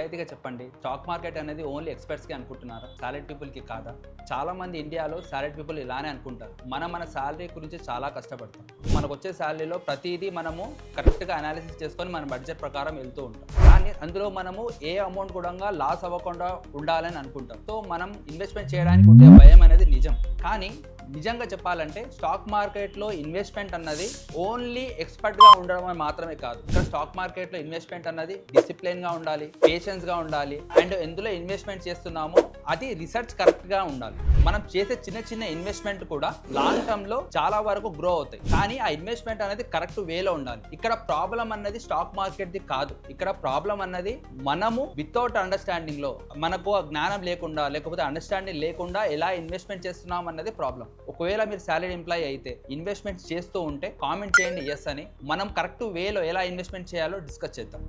నిజాయితీగా చెప్పండి, stock market అనేది ఓన్లీ ఎక్స్పర్ట్స్కి అనుకుంటున్నారా, సాలరీ పీపుల్కి కాదా? చాలా మంది ఇండియాలో సాలరీ పీపుల్ ఇలానే అనుకుంటారు. మన శాలరీ గురించి చాలా కష్టపడతాం. మనకు వచ్చే శాలరీలో ప్రతిదీ మనము కరెక్ట్గా అనాలిసిస్ చేసుకొని మన బడ్జెట్ ప్రకారం వెళ్తూ ఉంటాం. కానీ అందులో మనము ఏ అమౌంట్ కూడా లాస్ అవ్వకుండా ఉండాలని అనుకుంటాం. సో మనం ఇన్వెస్ట్మెంట్ చేయడానికి ఉండే భయం అనేది నిజం. కానీ నిజంగా చెప్పాలంటే స్టాక్ మార్కెట్లో ఇన్వెస్ట్మెంట్ అన్నది ఓన్లీ ఎక్స్పర్ట్గా ఉండడం మాత్రమే కాదు. ఇక్కడ స్టాక్ మార్కెట్లో ఇన్వెస్ట్మెంట్ అన్నది డిసిప్లిన్గా ఉండాలి, పేషెన్స్గా ఉండాలి, అండ్ ఎందులో ఇన్వెస్ట్మెంట్ చేస్తున్నామో అది రిసర్చ్ కరెక్ట్గా ఉండాలి. మనం చేసే చిన్న చిన్న ఇన్వెస్ట్మెంట్ కూడా లాంగ్ టర్మ్లో చాలా వరకు గ్రో అవుతాయి. కానీ ఆ ఇన్వెస్ట్మెంట్ అనేది కరెక్ట్ వేలో ఉండాలి. ఇక్కడ ప్రాబ్లం అన్నది స్టాక్ మార్కెట్ది కాదు. ఇక్కడ ప్రాబ్లం అన్నది మనము వితౌట్ అండర్స్టాండింగ్ లో, మనకు జ్ఞానం లేకుండా లేకపోతే అండర్స్టాండింగ్ లేకుండా ఎలా ఇన్వెస్ట్మెంట్ చేస్తున్నాం అన్నది ప్రాబ్లం. ఒకవేళ మీరు సాలరీ ఎంప్లాయీ అయితే ఇన్వెస్ట్మెంట్ చేస్తూ ఉంటే కామెంట్ చేయండి ఎస్ అని. మనం కరెక్ట్ వేలో ఎలా ఇన్వెస్ట్మెంట్ చేయాలో డిస్కస్ చేద్దాం.